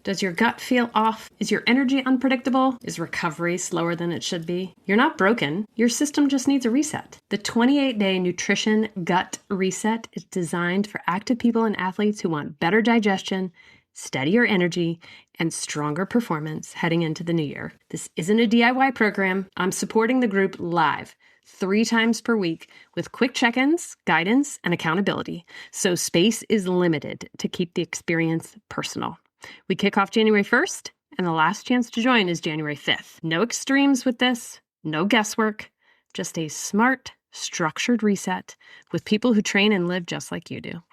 Does your gut feel off? Is your energy unpredictable? Is recovery slower than it should be? You're not broken. Your system just needs a reset. The 28-day nutrition gut reset is designed for active people and athletes who want better digestion, steadier energy, and stronger performance heading into the new year. This isn't a DIY program. I'm supporting the group live 3 times per week with quick check-ins, guidance, and accountability. So space is limited to keep the experience personal. We kick off January 1st, and the last chance to join is January 5th. No extremes with this, no guesswork, just a smart, structured reset with people who train and live just like you do.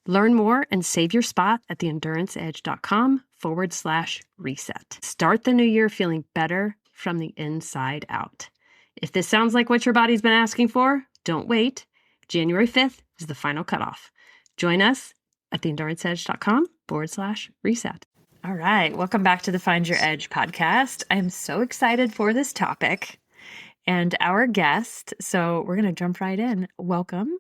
Learn more and save your spot at theenduranceedge.com/reset. Start the new year feeling better from the inside out. If this sounds like what your body's been asking for, don't wait. January 5th is the final cutoff. Join us at theenduranceedge.com/reset. All right. Welcome back to the Find Your Edge podcast. I'm so excited for this topic and our guest. So we're going to jump right in. Welcome,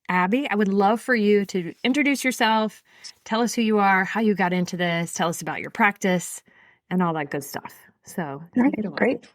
Abby. I would love for you to introduce yourself, tell us who you are, how you got into this, tell us about your practice and all that good stuff. So take it away. Great.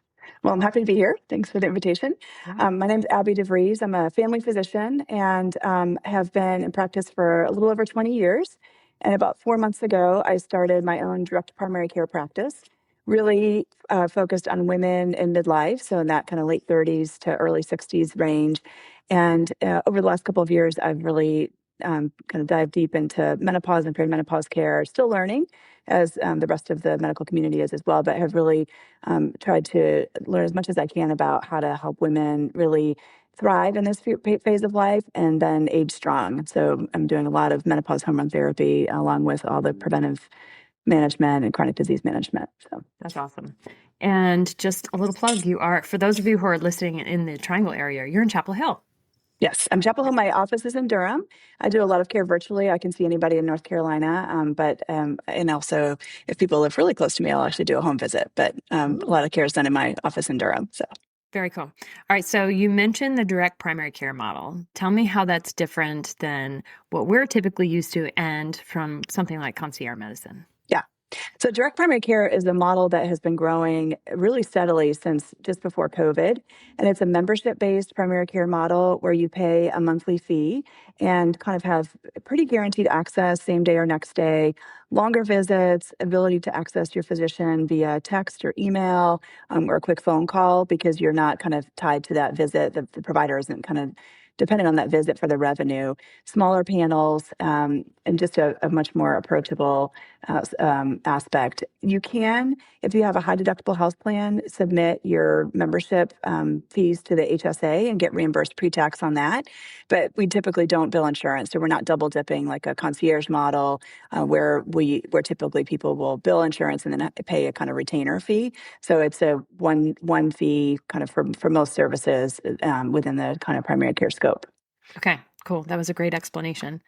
Well, I'm happy to be here. Thanks for the invitation. Yeah. My name is Abby DeVries. I'm a family physician and have been in practice for a little over 20 years. And about 4 months ago, I started my own direct primary care practice, really focused on women in midlife, so in that kind of late 30s to early 60s range. And over the last couple of years, I've really kind of dived deep into menopause and perimenopause care, still learning as the rest of the medical community is as well, but have really tried to learn as much as I can about how to help women really thrive in this phase of life and then age strong. So I'm doing a lot of menopause hormone therapy along with all the preventive management and chronic disease management. So that's awesome. And just a little plug, you are, for those of you who are listening in the Triangle area, you're in Chapel Hill. Yes, I'm Chapel Hill. My office is in Durham. I do a lot of care virtually. I can see anybody in North Carolina, and also if people live really close to me, I'll actually do a home visit. But a lot of care is done in my office in Durham. So very cool. All right, so you mentioned the direct primary care model. Tell me how that's different than what we're typically used to, and from something like concierge medicine. Yeah. So direct primary care is a model that has been growing really steadily since just before COVID. And it's a membership-based primary care model where you pay a monthly fee and kind of have pretty guaranteed access same day or next day, longer visits, ability to access your physician via text or email or a quick phone call because you're not kind of tied to that visit. The provider isn't kind of dependent on that visit for the revenue, smaller panels, and just a much more approachable aspect. You can, if you have a high deductible health plan, submit your membership fees to the HSA and get reimbursed pre-tax on that. But we typically don't bill insurance, so we're not double dipping like a concierge model where typically people will bill insurance and then pay a kind of retainer fee. So it's a one fee kind of for most services within the kind of primary care scope. Okay, cool. That was a great explanation.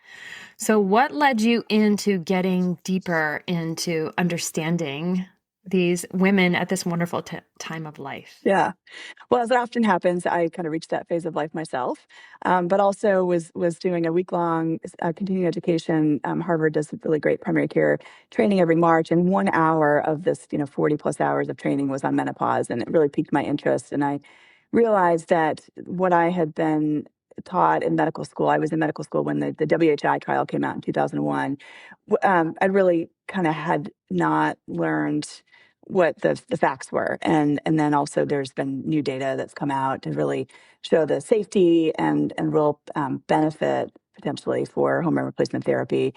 So what led you into getting deeper into understanding these women at this wonderful time of life? Yeah. Well, as it often happens, I kind of reached that phase of life myself, but also was doing a week-long continuing education. Harvard does really great primary care training every March, and 1 hour of this, 40 plus hours of training was on menopause, and it really piqued my interest. And I realized that what I had been taught in medical school, I was in medical school when the WHI trial came out in 2001. I really kind of had not learned what the facts were. And then also there's been new data that's come out to really show the safety and real benefit potentially for hormone replacement therapy.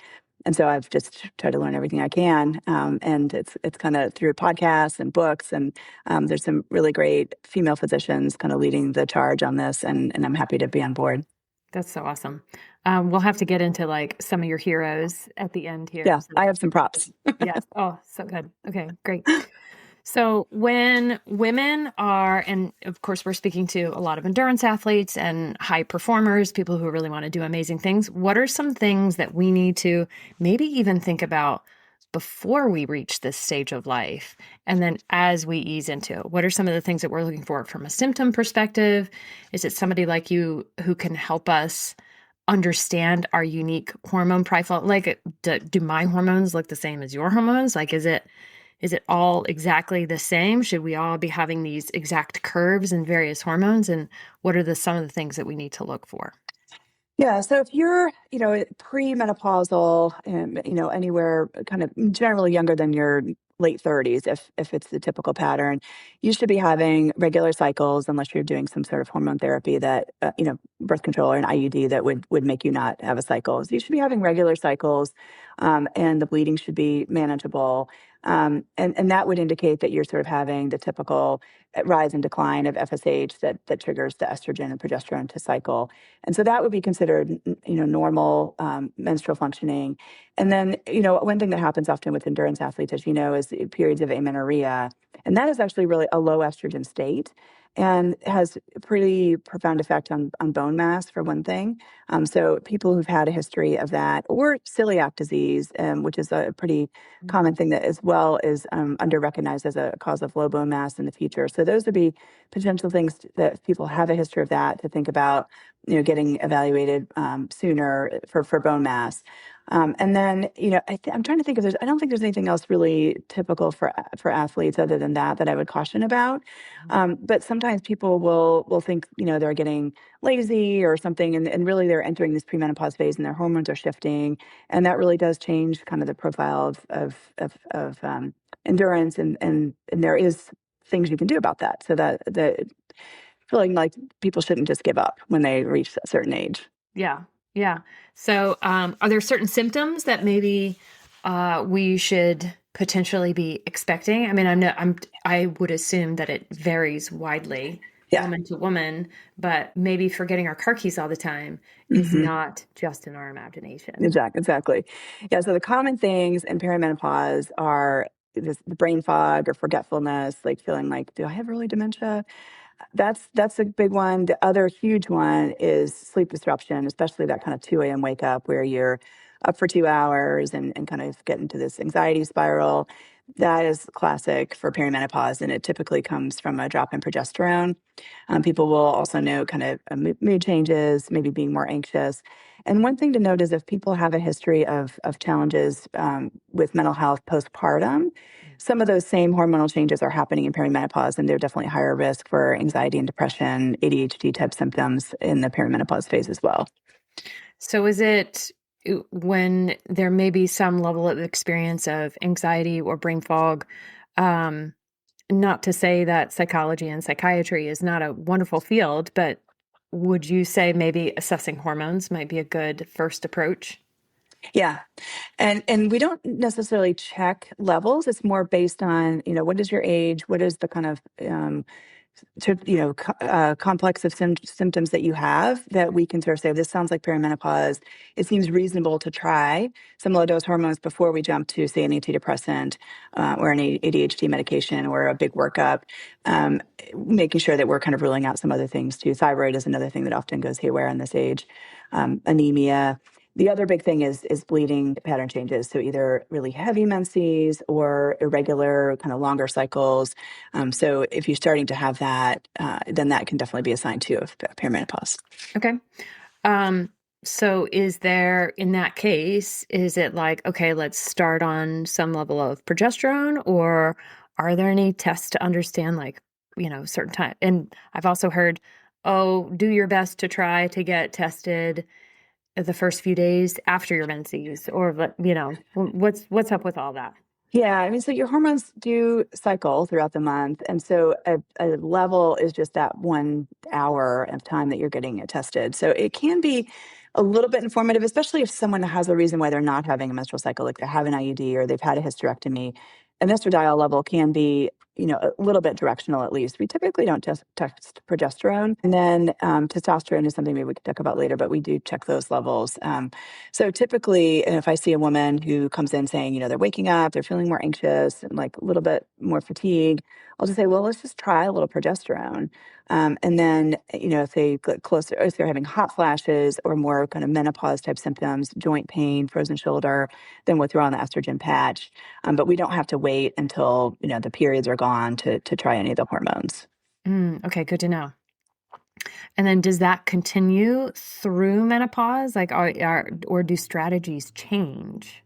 And so I've just tried to learn everything I can. And it's kind of through podcasts and books. And there's some really great female physicians kind of leading the charge on this. And I'm happy to be on board. That's so awesome. We'll have to get into like some of your heroes at the end here. Yeah, I have some props. Yes. Oh, so good. Okay, great. So when women are, and of course we're speaking to a lot of endurance athletes and high performers, people who really want to do amazing things, what are some things that we need to maybe even think about before we reach this stage of life? And then as we ease into it, what are some of the things that we're looking for from a symptom perspective? Is it somebody like you who can help us understand our unique hormone profile? Like, do my hormones look the same as your hormones? Like, is it all exactly the same? Should we all be having these exact curves in various hormones? And what are some of the things that we need to look for? Yeah. So if you're, premenopausal, anywhere kind of generally younger than your late 30s, if it's the typical pattern, you should be having regular cycles unless you're doing some sort of hormone therapy that, birth control or an IUD that would make you not have a cycle. So you should be having regular cycles, and the bleeding should be manageable. And that would indicate that you're sort of having the typical rise and decline of FSH that triggers the estrogen and progesterone to cycle. And so that would be considered, normal menstrual functioning. And then, one thing that happens often with endurance athletes, as you know, is periods of amenorrhea. And that is actually really a low estrogen state and has a pretty profound effect on bone mass, for one thing. So people who've had a history of that, or celiac disease, which is a pretty common thing that as well is under-recognized as a cause of low bone mass in the future. So those would be potential things that people have a history of that to think about, getting evaluated sooner for bone mass. And then, I'm trying to think if I don't think there's anything else really typical for athletes other than that I would caution about. But sometimes people will think, they're getting lazy or something, and really they're entering this premenopause phase and their hormones are shifting. And that really does change kind of the profile of endurance. And there is things you can do about that. So that feeling like people shouldn't just give up when they reach a certain age. Yeah. Yeah. So, are there certain symptoms that maybe we should potentially be expecting? I mean, I would assume that it varies widely, Yeah. woman to woman, but maybe forgetting our car keys all the time is Hmm. not just in our imagination. Exactly. Yeah. So the common things in perimenopause are the brain fog or forgetfulness, like feeling like, do I have early dementia? That's a big one. The other huge one is sleep disruption, especially that kind of 2 a.m. wake up where you're up for 2 hours and kind of get into this anxiety spiral. That is classic for perimenopause, and it typically comes from a drop in progesterone. People will also note kind of mood changes, maybe being more anxious. And one thing to note is if people have a history of challenges with mental health postpartum, some of those same hormonal changes are happening in perimenopause, and they're definitely higher risk for anxiety and depression, ADHD type symptoms in the perimenopause phase as well. So is it when there may be some level of experience of anxiety or brain fog? Um, Not to say that psychology and psychiatry is not a wonderful field, but would you say maybe assessing hormones might be a good first approach? Yeah. And we don't necessarily check levels. It's more based on, what is your age? What is the kind of complex of symptoms that you have that we can sort of say, this sounds like perimenopause. It seems reasonable to try some low dose hormones before we jump to, say, an antidepressant or an ADHD medication or a big workup, making sure that we're kind of ruling out some other things too. Thyroid is another thing that often goes haywire in this age, anemia. The other big thing is bleeding pattern changes. So either really heavy menses or irregular, kind of longer cycles. So if you're starting to have that, then that can definitely be a sign too of perimenopause. Okay. Um, so is there, in that case, is it like, okay, let's start on some level of progesterone, or are there any tests to understand, like, certain time? And I've also heard, oh, do your best to try to get tested the first few days after your menses, or, what's up with all that? Yeah, I mean, so your hormones do cycle throughout the month. And so a level is just that 1 hour of time that you're getting it tested. So it can be a little bit informative, especially if someone has a reason why they're not having a menstrual cycle, like they have an IUD or they've had a hysterectomy. An estradiol level can be, a little bit directional at least. We typically don't test progesterone. And then testosterone is something maybe we could talk about later, but we do check those levels. So typically, and if I see a woman who comes in saying, they're waking up, they're feeling more anxious and like a little bit more fatigue, I'll just say, well, let's just try a little progesterone. And then, if they get closer, if they're having hot flashes or more kind of menopause type symptoms, joint pain, frozen shoulder, then we'll throw on the estrogen patch. But we don't have to wait until, the periods are gone to try any of the hormones. Okay, good to know. And then does that continue through menopause? Like, or do strategies change?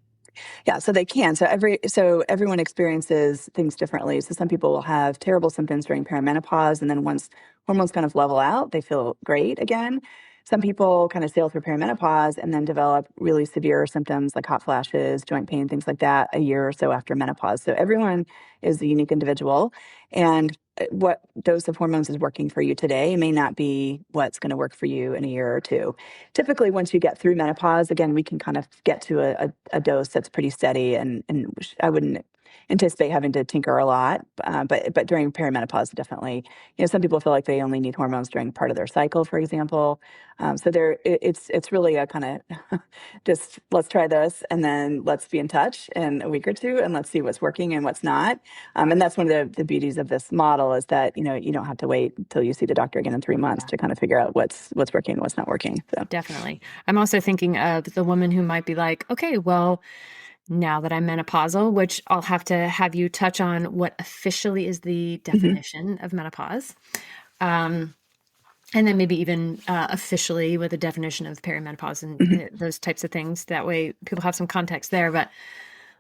Yeah, so they can. So everyone experiences things differently. So some people will have terrible symptoms during perimenopause, and then once hormones kind of level out, they feel great again. Some people kind of sail through perimenopause and then develop really severe symptoms like hot flashes, joint pain, things like that a year or so after menopause. So everyone is a unique individual, and what dose of hormones is working for you today may not be what's going to work for you in a year or two. Typically, once you get through menopause, again, we can kind of get to a dose that's pretty steady, and I wouldn't anticipate having to tinker a lot. But during perimenopause, definitely, some people feel like they only need hormones during part of their cycle, for example. So it's really a kind of just let's try this, and then let's be in touch in a week or two, and let's see what's working and what's not. And that's one of the beauties of this model is that you don't have to wait until you see the doctor again in 3 months to kind of figure out what's working and what's not working. So. Definitely. I'm also thinking of the woman who might be like, okay, well, now that I'm menopausal, which I'll have to have you touch on what officially is the Mhm. definition of menopause. Um, and then maybe even officially with a definition of perimenopause and Mhm. those types of things. That way people have some context there. But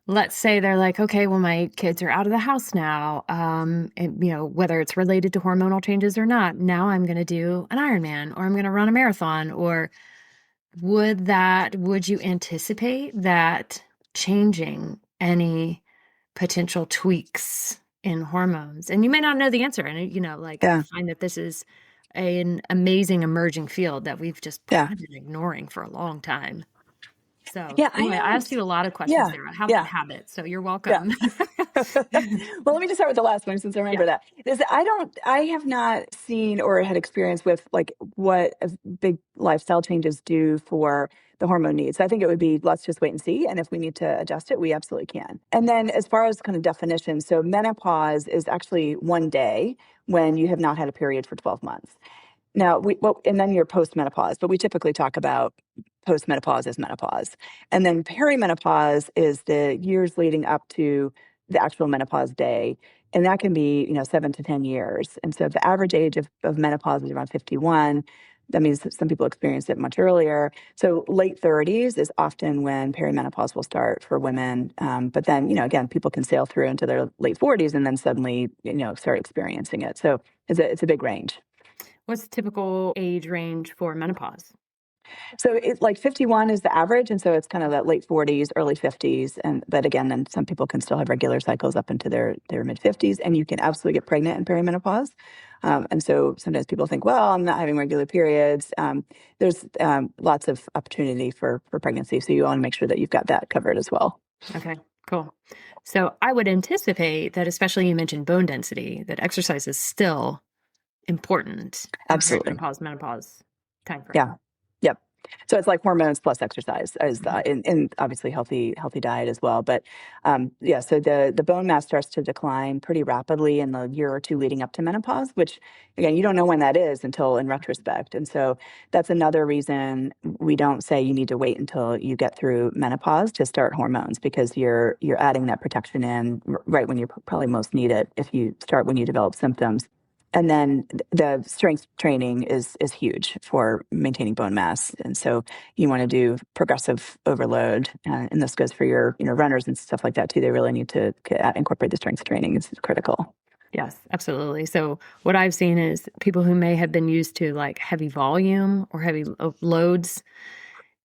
let's say they're like, okay, well, my kids are out of the house now. And, whether it's related to hormonal changes or not, now I'm going to do an Ironman or I'm going to run a marathon. Or would you anticipate that changing any potential tweaks in hormones? And you may not know the answer. And, I Yeah. find that this is an amazing emerging field that we've just Yeah. kind of been ignoring for a long time. So Yeah. I anyway, I asked haven't. you a lot of questions Yeah. there how about Yeah. habits. So you're Yeah. welcome. Well, let me just start with the last one since I Yeah. remember that. I have not seen or had experience with like what big lifestyle changes do for the hormone needs. I think it would be let's just wait and see. And if we need to adjust it, we absolutely can. And then as far as kind of definition, so menopause is actually one day when you have not had a period for 12 months. Now, and then you're postmenopause, but we typically talk about postmenopause as menopause. And then perimenopause is the years leading up to the actual menopause day. And that can be, 7 to 10 years. And so if the average age of menopause is around 51, that means that some people experience it much earlier. So late 30s is often when perimenopause will start for women. But then, again, people can sail through into their late 40s and then suddenly, start experiencing it. So it's a big range. What's the typical age range for menopause? So it's like 51 is the average, and so it's kind of that late 40s, early 50s, and but again, then some people can still have regular cycles up into their mid 50s, and you can absolutely get pregnant in perimenopause. And so sometimes people think, well, I'm not having regular periods. There's lots of opportunity for pregnancy, so you want to make sure that you've got that covered as well. Okay, cool. So I would anticipate that, especially you mentioned bone density, that exercise is still important in Absolutely. perimenopause, menopause timeframe. Yeah. Yep. So it's like hormones plus exercise as Mhm. in obviously healthy diet as well. But yeah, so the bone mass starts to decline pretty rapidly in the year or two leading up to menopause, which again you don't know when that is until in retrospect. And so that's another reason we don't say you need to wait until you get through menopause to start hormones because you're adding that protection in right when you probably most need it if you start when you develop symptoms. And then the strength training is huge for maintaining bone mass. And so you want to do progressive overload. And this goes for your runners and stuff like that too. They really need to incorporate the strength training. It's critical. Yes, absolutely. So what I've seen is people who may have been used to like heavy volume or heavy loads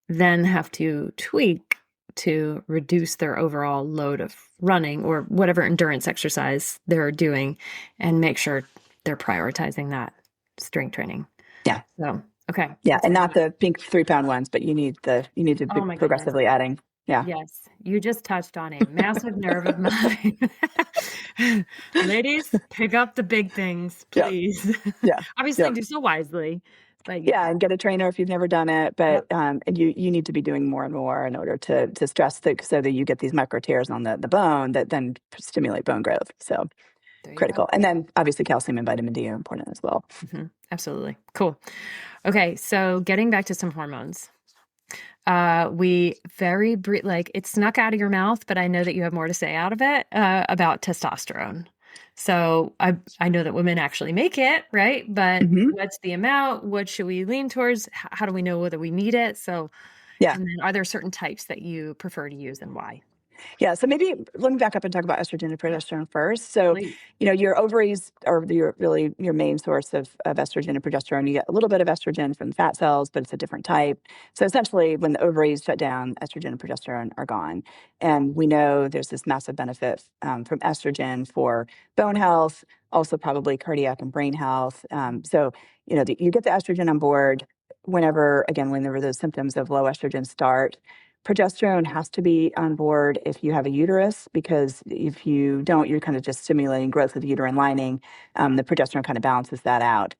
then have to tweak to reduce their overall load of running or whatever endurance exercise they're doing and make sure they're prioritizing that strength training. Yeah. So, okay. Yeah. That's And good. not the pink 3 pound ones, but you need to be Oh my goodness. progressively adding. Yeah. Yes. You just touched on a massive nerve of mine. Ladies, pick up the big things, Yeah. please. Yeah. Obviously, Yep. do so wisely. But Yeah, yeah. and get a trainer if you've never done it. But Yep. and you need to be doing more and more in order to stress so that you get these micro tears on the bone that then stimulate bone growth. So There you go. critical. And then obviously calcium and vitamin D are important as well. Absolutely. Cool. Okay. So getting back to some hormones. We like it snuck out of your mouth, but I know that you have more to say out of it about testosterone. So I know that women actually make it, right? But Hmm. what's the amount? What should we lean towards? How do we know whether we need it? So, Yeah. and then are there certain types that you prefer to use and why? Yeah. So maybe let me back up and talk about estrogen and Yeah, progesterone first. So, please. your ovaries are really your main source of estrogen and progesterone. You get a little bit of estrogen from fat cells, but it's a different type. So essentially, when the ovaries shut down, estrogen and progesterone are gone. And we know there's this massive benefit from estrogen for bone health, also probably cardiac and brain health. So, you get the estrogen on board whenever those symptoms of low estrogen start. Progesterone has to be on board if you have a uterus, because if you don't, you're kind of just stimulating growth of the uterine lining. The progesterone kind of balances that out.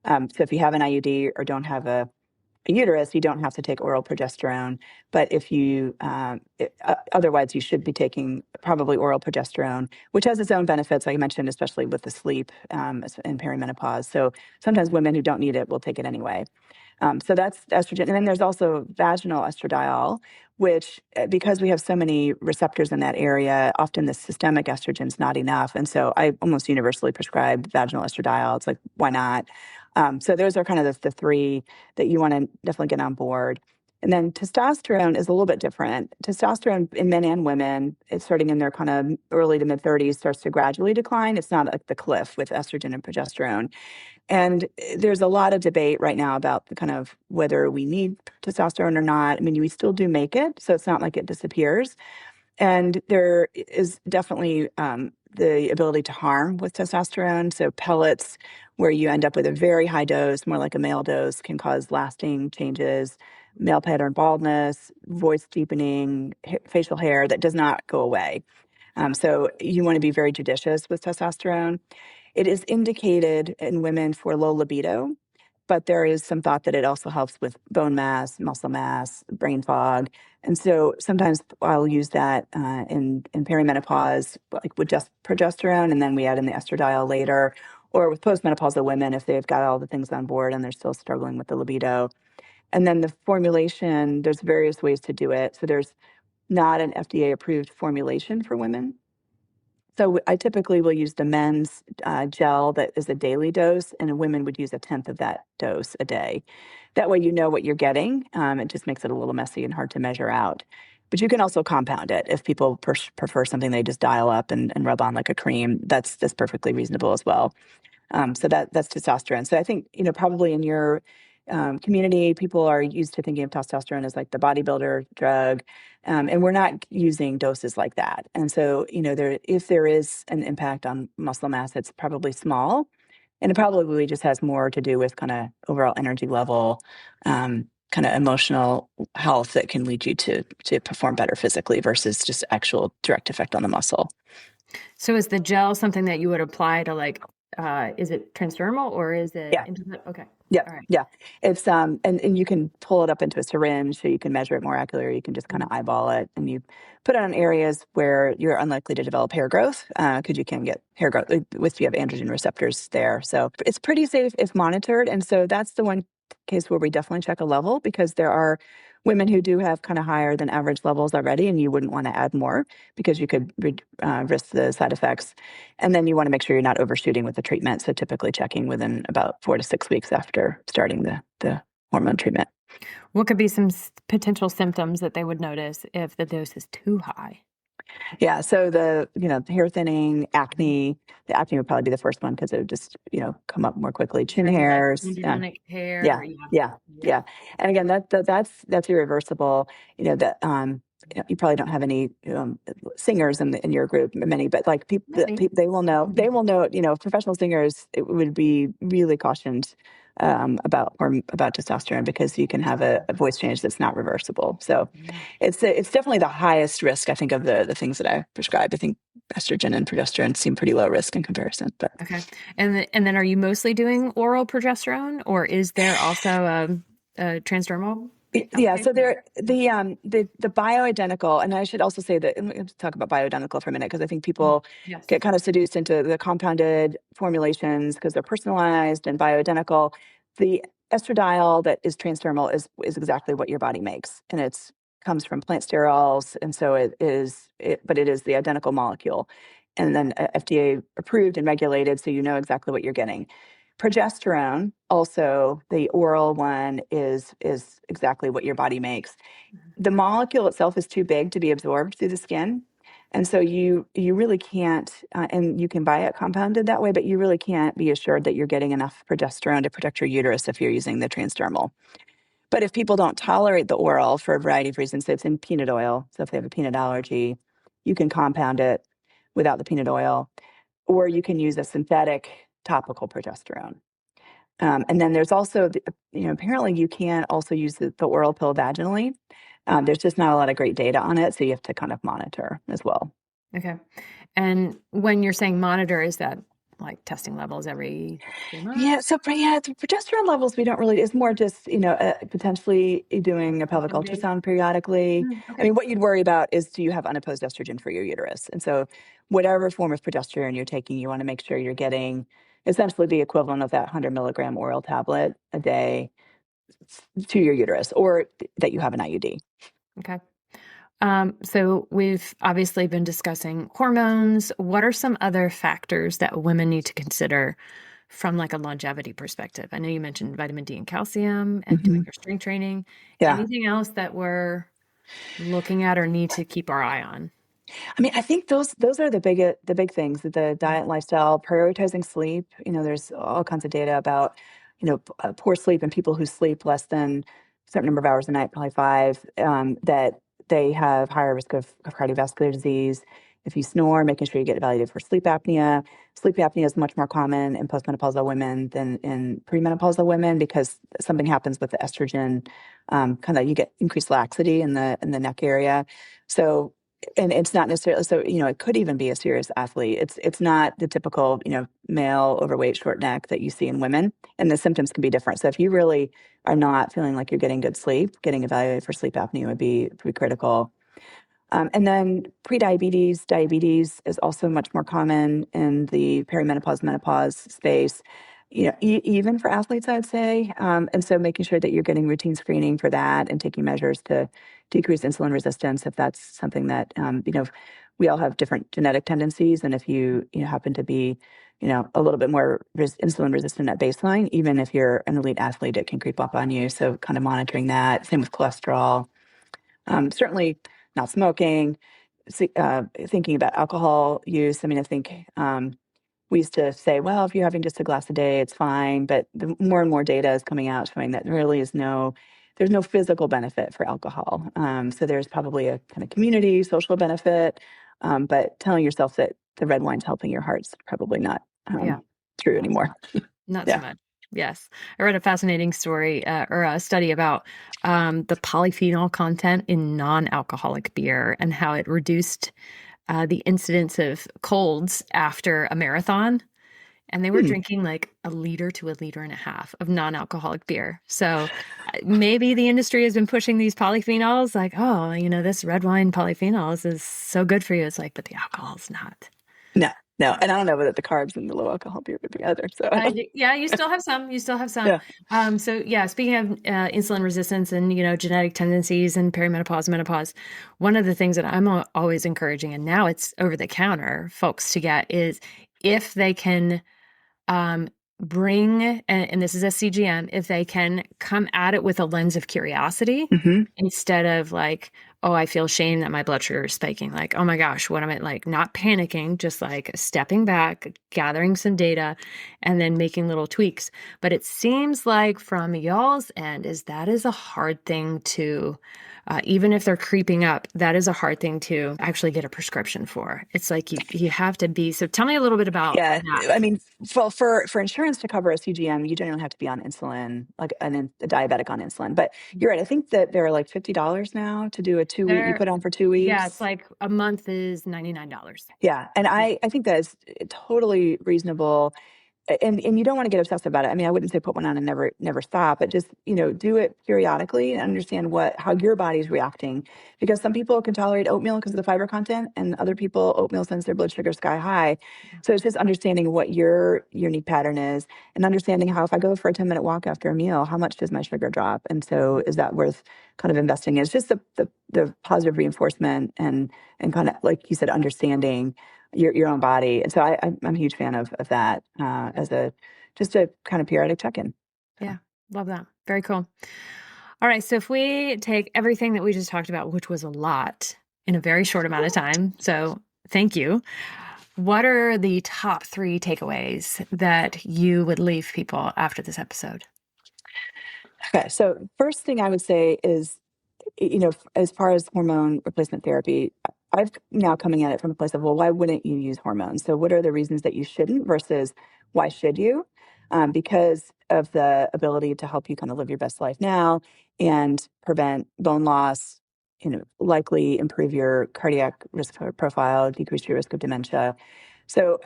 So if you have an IUD or don't have a uterus, you don't have to take oral progesterone. But if otherwise, you should be taking probably oral progesterone, which has its own benefits, like I mentioned, especially with the sleep in perimenopause. So sometimes women who don't need it will take it anyway. So that's estrogen. And then there's also vaginal estradiol, which, because we have so many receptors in that area, often the systemic estrogen is not enough. And so I almost universally prescribe vaginal estradiol. It's like, why not? So those are kind of the three that you want to definitely get on board. And then testosterone is a little bit different. Testosterone in men and women, it's starting in their kind of early to mid 30s, starts to gradually decline. It's not like the cliff with estrogen and progesterone. And there's a lot of debate right now about the kind of whether we need testosterone or not. I mean, we still do make it, so it's not like it disappears. And there is definitely the ability to harm with testosterone. So pellets, where you end up with a very high dose, more like a male dose, can cause lasting changes, male pattern baldness, voice deepening, facial hair that does not go away. So you want to be very judicious with testosterone. It is indicated in women for low libido, but there is some thought that it also helps with bone mass, muscle mass, brain fog. And so sometimes I'll use that in perimenopause, like with just progesterone, and then we add in the estradiol later, or with postmenopausal women if they've got all the things on board and they're still struggling with the libido. And then the formulation, there's various ways to do it. So there's not an FDA approved formulation for women. So I typically will use the men's gel that is a daily dose, and a women would use a tenth of that dose a day. That way, you know what you're getting. It just makes it a little messy and hard to measure out. But you can also compound it if people prefer something they just dial up and rub on like a cream. That's perfectly reasonable as well. So that's testosterone. So I think, probably in your community, people are used to thinking of testosterone as like the bodybuilder drug, and we're not using doses like that. And so, if there is an impact on muscle mass, it's probably small, and it probably just has more to do with kind of overall energy level, kind of emotional health that can lead you to perform better physically versus just actual direct effect on the muscle. So is the gel something that you would apply to is it transdermal or is it Yeah. into okay. Yeah, All right. yeah. It's and you can pull it up into a syringe so you can measure it more accurately, or you can just kind of eyeball it, and you put it on areas where you're unlikely to develop hair growth, because you can get hair growth with you have androgen receptors there. So it's pretty safe if monitored. And so that's the one case where we definitely check a level, because there are women who do have kind of higher than average levels already, and you wouldn't want to add more because you could risk the side effects. And then you want to make sure you're not overshooting with the treatment. So typically checking within about 4 to 6 weeks after starting the hormone treatment. What could be some potential symptoms that they would notice if the dose is too high? Yeah. So the hair thinning, acne. The acne would probably be the first one because it would just come up more quickly. Chin Maybe like hairs. androgenic Yeah, hair. Yeah. yeah, Yeah. yeah. And again, that's irreversible. That you probably don't have any singers in your group, many, but like Maybe. they will know. They will know. Professional singers, it would be really cautioned about testosterone, because you can have a voice change that's not reversible. So Yeah. it's definitely the highest risk, I think, of the things that I prescribe. I think estrogen and progesterone seem pretty low risk in comparison, but. Okay. And then are you mostly doing oral progesterone or is there also a transdermal Yeah, so application? there the bioidentical, and I should also say that, and let's talk about bioidentical for a minute, because I think Mm. people Yes. get kind of seduced into the compounded formulations because they're personalized and bioidentical. The estradiol that is transdermal is exactly what your body makes, and it's comes from plant sterols, and so but it is the identical molecule. and then FDA approved and regulated, so you know exactly what you're getting. Progesterone, also the oral one, is exactly what your body makes. The molecule itself is too big to be absorbed through the skin. And so you really can't, and you can buy it compounded that way, but you really can't be assured that you're getting enough progesterone to protect your uterus if you're using the transdermal. But if people don't tolerate the oral for a variety of reasons, so it's in peanut oil. So if they have a peanut allergy, you can compound it without the peanut oil, or you can use a synthetic topical progesterone. And then there's also, apparently you can also use the oral pill vaginally. There's just not a lot of great data on it, so you have to kind of monitor as well. Okay. And when you're saying monitor, is that like testing levels every 3 months? Yeah, so the progesterone levels, we don't really, it's more just, potentially doing a pelvic ultrasound periodically. I Okay. mean, what you'd worry about is, do you have unopposed estrogen for your uterus? And so whatever form of progesterone you're taking, you want to make sure you're getting essentially the equivalent of that 100 milligram oral tablet a day to your uterus, or that you have an IUD. Okay. So we've obviously been discussing hormones. What are some other factors that women need to consider from like a longevity perspective? I know you mentioned vitamin D and calcium and doing your strength training. Yeah. Anything else that we're looking at or need to keep our eye on? I mean, I think those are the big things: the diet and lifestyle, prioritizing sleep. There's all kinds of data about poor sleep and people who sleep less than a certain number of hours a night, probably five, that they have higher risk of cardiovascular disease. If you snore, making sure you get evaluated for sleep apnea. Sleep apnea is much more common in postmenopausal women than in premenopausal women, because something happens with the estrogen. Kind of, you get increased laxity in the neck area. So, and it's not necessarily, so it could even be a serious athlete. It's not the typical male overweight short neck that you see in women, and the symptoms can be different. So if you really are not feeling like you're getting good sleep, getting evaluated for sleep apnea would be critical. And then prediabetes, diabetes is also much more common in the perimenopause, menopause space, even for athletes, I'd say. And so making sure that you're getting routine screening for that and taking measures to decrease insulin resistance, if that's something that, we all have different genetic tendencies. And if you happen to be, a little bit more insulin resistant at baseline, even if you're an elite athlete, it can creep up on you. So kind of monitoring that. Same with cholesterol. Certainly not smoking, thinking about alcohol use. I mean, I think we used to say, well, if you're having just a glass a day, it's fine. But the more and more data is coming out showing that there really is there's no physical benefit for alcohol. So there's probably a kind of community, social benefit. But telling yourself that the red wine's helping your heart's probably not true anymore. Not so much. Yes. I read a fascinating story or a study about the polyphenol content in non-alcoholic beer and how it reduced the incidence of colds after a marathon. And they were drinking like 1 to 1.5 liters of non-alcoholic beer. So maybe the industry has been pushing these polyphenols like, oh, this red wine polyphenols is so good for you. It's like, but the alcohol's not. No. And I don't know whether the carbs in the low alcohol beer would be either. So yeah, you still have some. So speaking of insulin resistance and genetic tendencies and perimenopause, menopause, one of the things that I'm always encouraging, and now it's over the counter, folks to get, is if they can bring, and this is a CGM, if they can come at it with a lens of curiosity instead of like, oh, I feel shame that my blood sugar is spiking. Like, oh my gosh, what am I, like, not panicking, just like stepping back, gathering some data, and then making little tweaks. But it seems like from y'all's end that is a hard thing to, even if they're creeping up, that is a hard thing to actually get a prescription for. It's like you have to be. So tell me a little bit about that. I mean, well, for insurance to cover a CGM, you generally have to be on insulin, like a diabetic on insulin. But you're right. I think that they're like $50 now to do a 2-week. You put on for 2 weeks. Yeah, it's like a month is $99. Yeah, and I think that is totally reasonable. And you don't want to get obsessed about it. I mean, I wouldn't say put one on and never stop, but just, do it periodically and understand how your body's reacting. Because some people can tolerate oatmeal because of the fiber content, and other people, oatmeal sends their blood sugar sky high. So it's just understanding what your unique pattern is, and understanding how, if I go for a 10-minute walk after a meal, how much does my sugar drop? And so is that worth kind of investing in? It's just the positive reinforcement and kind of, like you said, understanding your own body. And so I'm a huge fan of that as just a kind of periodic check-in. Yeah. Love that. Very cool. All right. So if we take everything that we just talked about, which was a lot in a very short amount of time, so thank you. What are the top 3 takeaways that you would leave people after this episode? Okay. So first thing I would say is, as far as hormone replacement therapy, I've now coming at it from a place of, well, why wouldn't you use hormones? So what are the reasons that you shouldn't versus why should you? Because of the ability to help you kind of live your best life now and prevent bone loss, likely improve your cardiac risk profile, decrease your risk of dementia. So,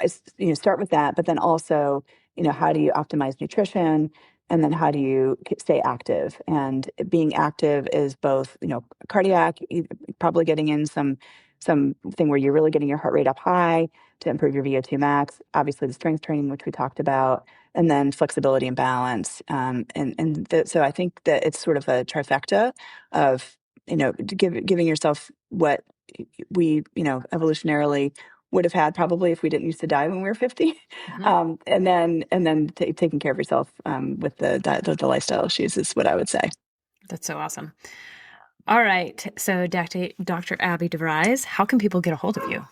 start with that, but then also, how do you optimize nutrition? And then how do you stay active? And being active is both, cardiac, probably getting in something where you're really getting your heart rate up high to improve your VO2 max. Obviously, the strength training, which we talked about, and then flexibility and balance. So I think that it's sort of a trifecta of, giving yourself what we, evolutionarily would have had probably if we didn't used to die when we were 50. Mm-hmm. And then taking care of yourself with the lifestyle issues is what I would say. That's so awesome. All right. So Dr. Abby DeVries, how can people get a hold of you?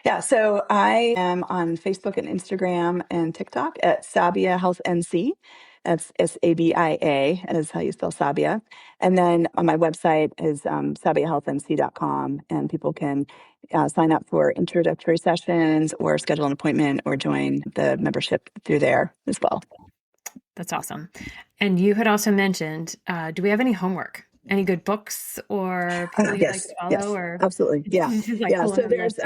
Yeah, so I am on Facebook and Instagram and TikTok at Sabia Health NC. That's Sabia, and is how you spell Sabia. And then on my website is sabiahealthnc.com, and people can sign up for introductory sessions or schedule an appointment or join the membership through there as well. That's awesome. And you had also mentioned, do we have any homework? Any good books or people you'd like to follow? Yes, or absolutely. Yeah. like Yeah. So there's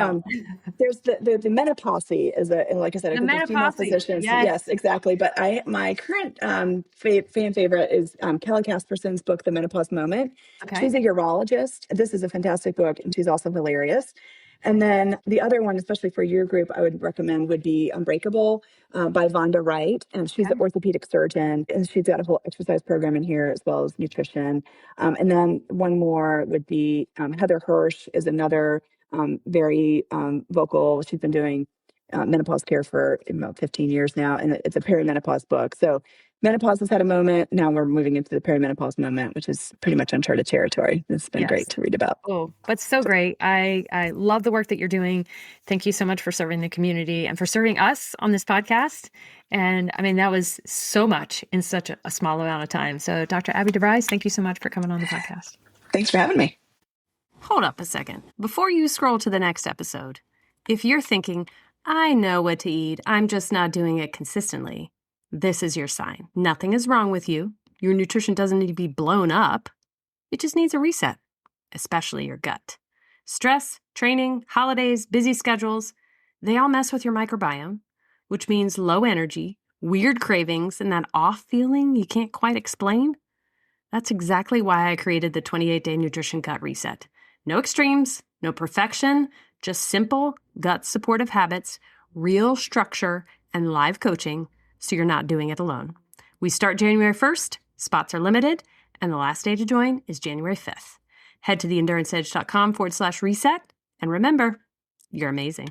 the Menopause is like I said, a group of female physicians. Yes, exactly. But my current fan favorite is Kelly Casperson's book, The Menopause Moment. Okay. She's a urologist. This is a fantastic book, and she's also hilarious. And then the other one, especially for your group, I would recommend would be Unbreakable by Vonda Wright. And she's an orthopedic surgeon, and she's got a whole exercise program in here as well as nutrition. And then one more would be Heather Hirsch is another very vocal. She's been doing menopause care for about 15 years now, and it's a perimenopause book. So menopause has had a moment. Now we're moving into the perimenopause moment, which is pretty much uncharted territory. It's been great to read about. Oh, but so great. I love the work that you're doing. Thank you so much for serving the community and for serving us on this podcast. And I mean, that was so much in such a small amount of time. So Dr. Abby DeVries, thank you so much for coming on the podcast. Thanks for having me. Hold up a second. Before you scroll to the next episode, if you're thinking, I know what to eat, I'm just not doing it consistently, this is your sign. Nothing is wrong with you. Your nutrition doesn't need to be blown up. It just needs a reset, especially your gut. Stress, training, holidays, busy schedules, they all mess with your microbiome, which means low energy, weird cravings, and that off feeling you can't quite explain. That's exactly why I created the 28-day nutrition gut reset. No extremes, no perfection, just simple gut supportive habits, real structure, and live coaching so you're not doing it alone. We start January 1st, spots are limited, and the last day to join is January 5th. Head to theenduranceedge.com/reset, and remember, you're amazing.